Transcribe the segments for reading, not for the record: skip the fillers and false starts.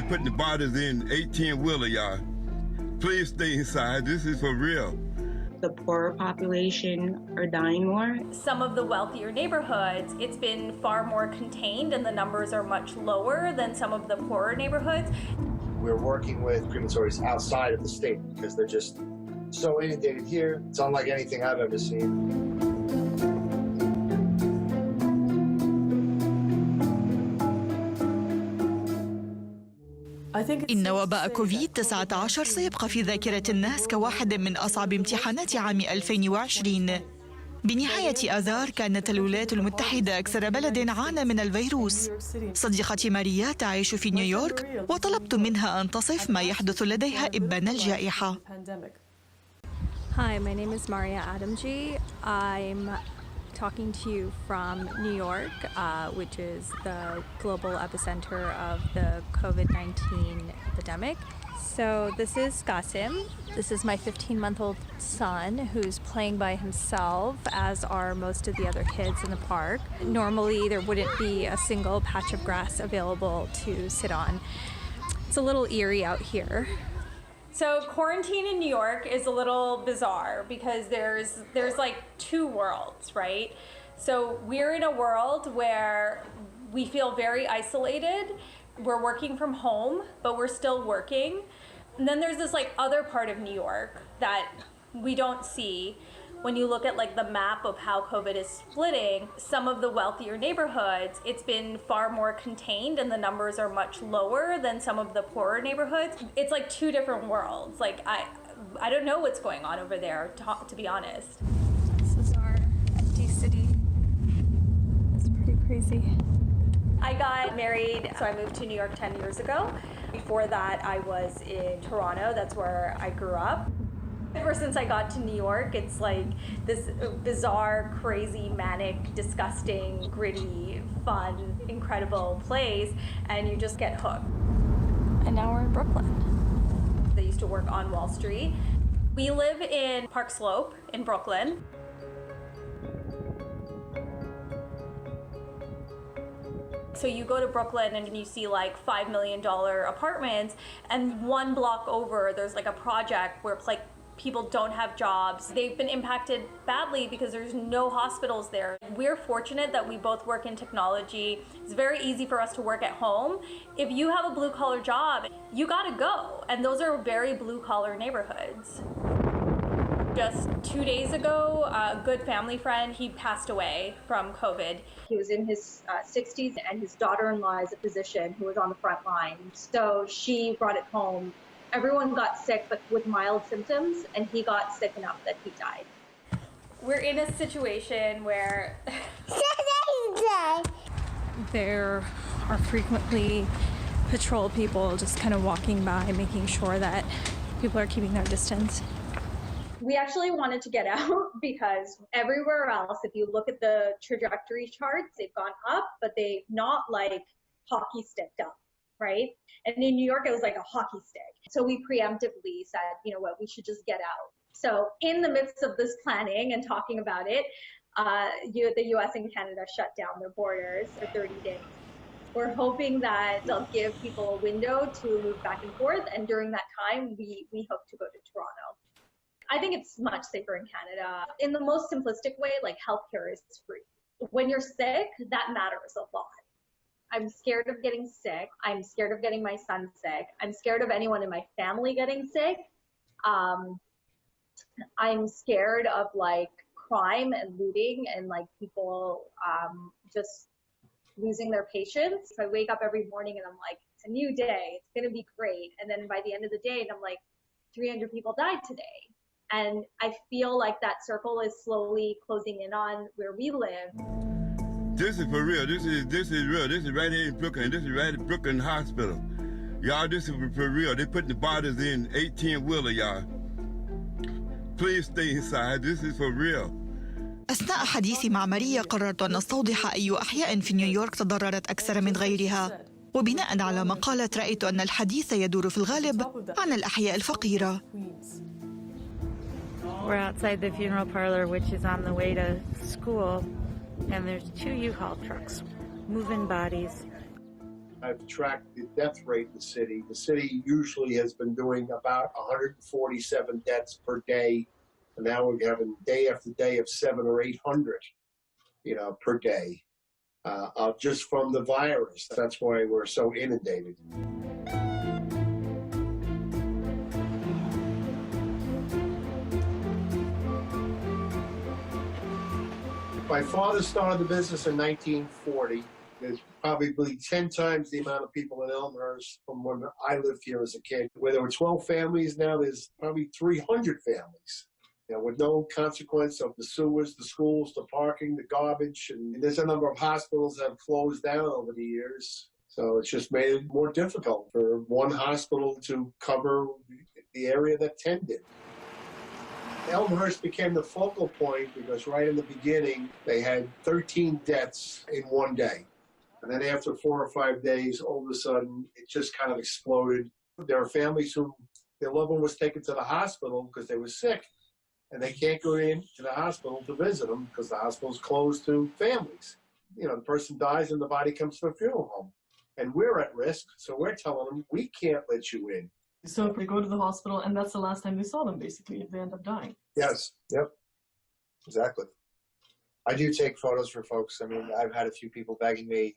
They're putting the bodies in 18-wheeler, y'all. Please stay inside. This is for real. The poorer population are dying more. Some of the wealthier neighborhoods, it's been far more contained and the numbers are much lower than some of the poorer neighborhoods. We're working with crematories outside of the state because they're just so inundated here. It's unlike anything I've ever seen. إن وباء كوفيد 19 سيبقى في ذاكرة الناس كواحد من أصعب امتحانات عام 2020. بنهاية آذار كانت الولايات المتحدة أكثر بلد عانى من الفيروس. صديقتي ماريا تعيش في نيويورك وطلبت منها أن تصف ما يحدث لديها إبان الجائحة. Hi, my name is Maria Adamji. I'm talking to you from New York, which is the global epicenter of the COVID-19 epidemic. So this is Qasim. This is my 15-month-old son who's playing by himself, as are most of the other kids in the park. Normally there wouldn't be a single patch of grass available to sit on. It's a little eerie out here. So quarantine in New York is a little bizarre because there's like two worlds, right? So we're in a world where we feel very isolated. We're working from home, but we're still working. And then there's this like other part of New York that we don't see. When you look at like the map of how COVID is splitting, some of the wealthier neighborhoods, it's been far more contained and the numbers are much lower than some of the poorer neighborhoods. It's like two different worlds. Like I don't know what's going on over there, to be honest. This is our empty city. It's pretty crazy. I got married, so I moved to New York 10 years ago. Before that, I was in Toronto. That's where I grew up. Ever since I got to New York, it's like this bizarre, crazy, manic, disgusting, gritty, fun, incredible place, and you just get hooked. And now we're in Brooklyn. They used to work on Wall Street. We live in Park Slope in Brooklyn. So you go to Brooklyn and you see like $5 million apartments, and one block over there's like a project where like people don't have jobs. They've been impacted badly because there's no hospitals there. We're fortunate that we both work in technology. It's very easy for us to work at home. If you have a blue collar job, you gotta go. And those are very blue collar neighborhoods. Just 2 days ago, a good family friend, he passed away from COVID. He was in his 60s, and his daughter-in-law is a physician who was on the front line. So she brought it home. Everyone got sick, but with mild symptoms, and he got sick enough that he died. We're in a situation where There are frequently patrol people just kind of walking by, making sure that people are keeping their distance. We actually wanted to get out because everywhere else, if you look at the trajectory charts, they've gone up, but they've not like hockey sticked up, right? And in New York, it was like a hockey stick. So we preemptively said, you know what, we should just get out. So in the midst of this planning and talking about it, the US and Canada shut down their borders for 30 days. We're hoping that they'll give people a window to move back and forth. And during that time, we hope to go to Toronto. I think it's much safer in Canada. In the most simplistic way, like healthcare is free. When you're sick, that matters a lot. I'm scared of getting sick. I'm scared of getting my son sick. I'm scared of anyone in my family getting sick. I'm scared of like crime and looting and like people just losing their patience. So I wake up every morning and I'm like, it's a new day. It's going to be great. And then by the end of the day, I'm like, 300 people died today. And I feel like that circle is slowly closing in on where we live. This is for real. This is real. This is right here in Brooklyn. This is right at Brooklyn Hospital. Y'all, this is for real. They putting the bodies in 18-wheeler, y'all. Please stay inside. This is for real. أثناء حديثي مع ماريا قررت أن أستوضح أي أحياء في نيويورك تضررت أكثر من غيرها. وبناء على ما قالت رأيت أن الحديث يدور في الغالب عن الأحياء الفقيرة. We're outside the funeral parlor, which is on the way to school, and there's 2 U-Haul trucks moving bodies. I've tracked the death rate in the city. The city usually has been doing about 147 deaths per day, and now we're having day after day of 700 or 800, per day, just from the virus. That's why we're so inundated. My father started the business in 1940. There's probably 10 times the amount of people in Elmhurst from when I lived here as a kid. Where there were 12 families, now there's probably 300 families. With no consequence of the sewers, the schools, the parking, the garbage. And there's a number of hospitals that have closed down over the years. So it's just made it more difficult for one hospital to cover the area that 10 did. Elmhurst became the focal point because right in the beginning, they had 13 deaths in one day. And then after 4 or 5 days, all of a sudden, it just kind of exploded. There are families who their loved one was taken to the hospital because they were sick, and they can't go into the hospital to visit them because the hospital's closed to families. The person dies and the body comes to a funeral home. And we're at risk, so we're telling them, we can't let you in. So if they go to the hospital, and that's the last time they saw them, basically, if they end up dying. Yes, yep, exactly. I do take photos for folks. I mean, I've had a few people begging me.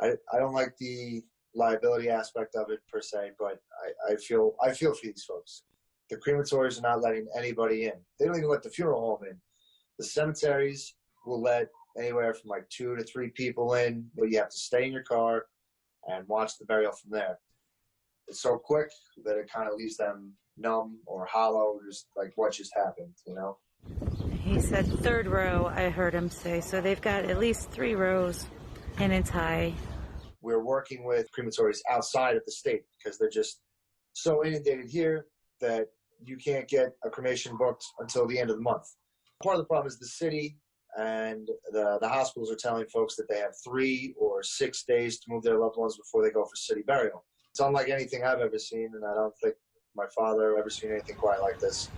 I don't like the liability aspect of it per se, but I feel for these folks. The crematories are not letting anybody in. They don't even let the funeral home in. The cemeteries will let anywhere from like 2 to 3 people in, but you have to stay in your car and watch the burial from there. It's so quick that it kind of leaves them numb or hollow, just like what just happened, He said 3rd row, I heard him say. So they've got at least 3 rows, and it's high. We're working with crematories outside of the state because they're just so inundated here that you can't get a cremation booked until the end of the month. Part of the problem is the city and the hospitals are telling folks that they have 3 or 6 days to move their loved ones before they go for city burial. It's unlike anything I've ever seen, and I don't think my father ever seen anything quite like this.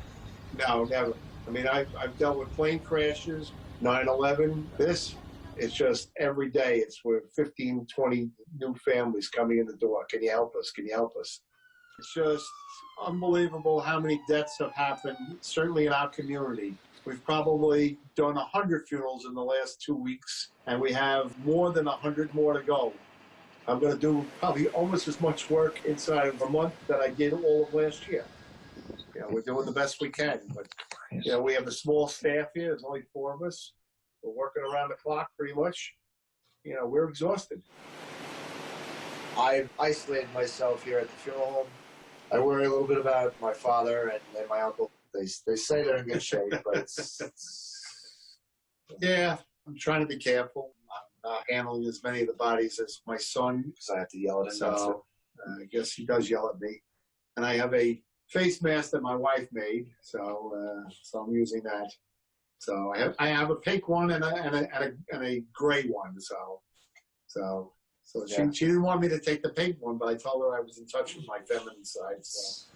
No, never. I mean, I've dealt with plane crashes, 9/11. This is just every day. It's with 15, 20 new families coming in the door. Can you help us? Can you help us? It's just unbelievable how many deaths have happened, certainly in our community. We've probably done 100 funerals in the last 2 weeks, and we have more than 100 more to go. I'm going to do probably almost as much work inside of a month that I did all of last year. We're doing the best we can, but we have a small staff here. There's only 4 of us. We're working around the clock pretty much. We're exhausted. I've isolated myself here at the funeral home. I worry a little bit about my father and my uncle. They say they're in good shape, but it's yeah, I'm trying to be careful. I'm not handling as many of the bodies as my son because I have to yell at him. So I guess he does yell at me. And I have a face mask that my wife made, so I'm using that. So I have a pink one and a gray one. So she didn't want me to take the pink one, but I told her I was in touch with my feminine side. So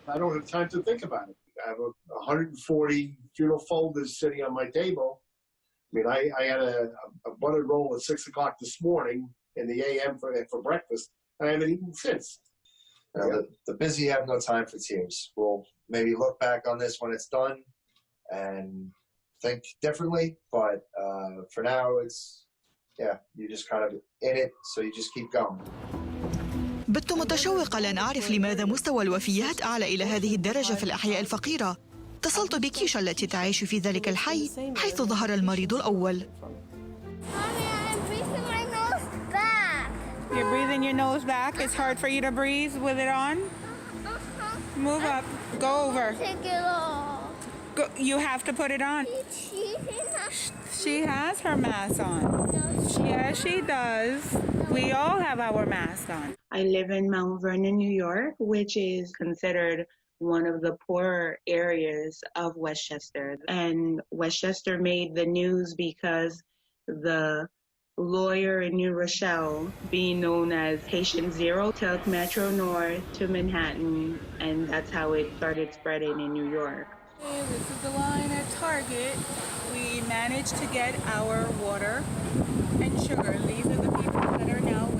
I don't have time to think about it. I have 140 funeral folders sitting on my table. I mean, I had a buttered roll at 6 o'clock this morning in the a.m. for breakfast, and I haven't eaten since. The busy have no time for tears. We'll maybe look back on this when it's done and think differently, but for now, you're just kind of in it, so you just keep going. بت متشوقة لأن أعرف لماذا مستوى الوفيات أعلى إلى هذه الدرجة في الأحياء الفقيرة. اتصلت بكيشا التي تعيش في ذلك الحي حيث ظهر المريض الأول. You're breathing your nose back. It's hard for you to breathe with it on. Move up. Go over. Take it off. Go. You have to put it on. She has her mask on. Yes, she does. We all have our mask on. I live in Mount Vernon, New York, which is considered one of the poorer areas of Westchester. And Westchester made the news because the lawyer in New Rochelle, being known as Patient Zero, took Metro North to Manhattan, and that's how it started spreading in New York. This is the line at Target. We managed to get our water and sugar. These are the people that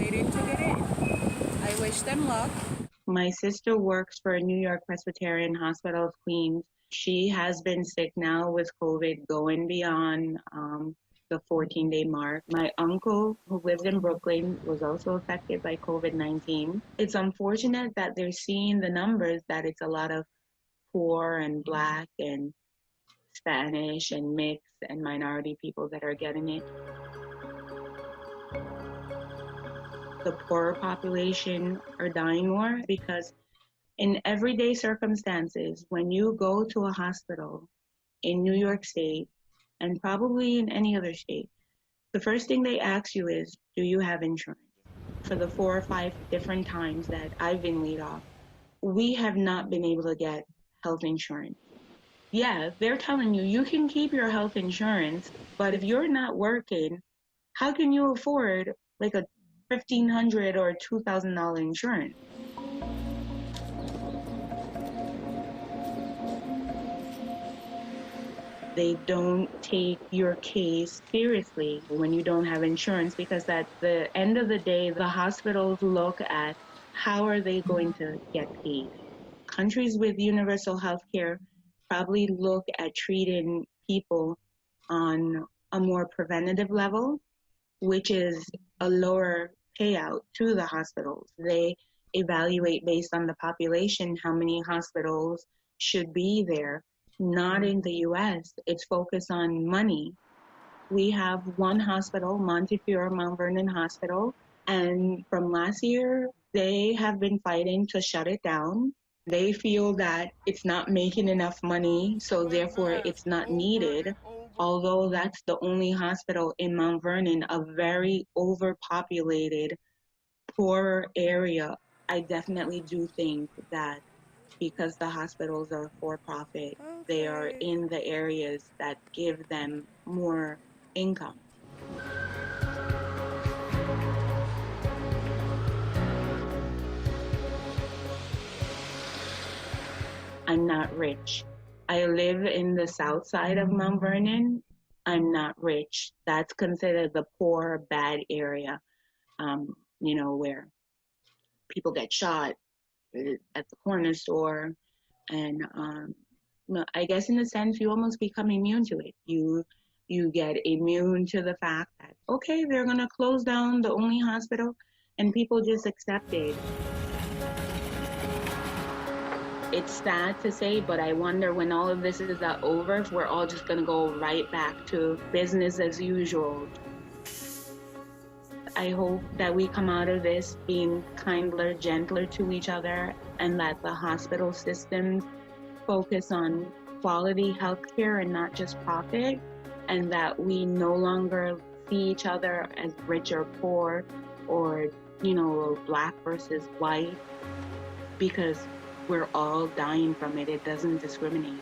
waiting to get in. I wish them luck. My sister works for New York Presbyterian Hospital of Queens. She has been sick now with COVID going beyond the 14-day mark. My uncle, who lives in Brooklyn, was also affected by COVID-19. It's unfortunate that they're seeing the numbers that it's a lot of poor and Black and Spanish and mixed and minority people that are getting it. The poorer population are dying more because in everyday circumstances, when you go to a hospital in New York State, and probably in any other state, the first thing they ask you is, do you have insurance? For the 4 or 5 different times that I've been laid off, we have not been able to get health insurance. Yeah, they're telling you, you can keep your health insurance, but if you're not working, how can you afford like a $1,500 or $2,000 insurance? They don't take your case seriously when you don't have insurance, because at the end of the day, the hospitals look at how are they going to get paid. Countries with universal health care probably look at treating people on a more preventative level, which is a lower payout to the hospitals. They evaluate based on the population how many hospitals should be there. Not in the US, it's focused on money. We have one hospital, Montefiore Mount Vernon Hospital, and from last year, they have been fighting to shut it down. They feel that it's not making enough money, so therefore it's not needed. Although that's the only hospital in Mount Vernon, a very overpopulated, poor area. I definitely do think that because the hospitals are for-profit, they are in the areas that give them more income. I'm not rich. I live in the south side of Mount Vernon. I'm not rich. That's considered the poor, bad area, where people get shot at the corner store. And I guess in a sense, you almost become immune to it. You get immune to the fact that, okay, they're going to close down the only hospital, and people just accept it. It's sad to say, but I wonder when all of this is over, if we're all just going to go right back to business as usual. I hope that we come out of this being kinder, gentler to each other, and that the hospital systems focus on quality healthcare and not just profit, and that we no longer see each other as rich or poor, or, Black versus white, because we're all dying from it. It doesn't discriminate.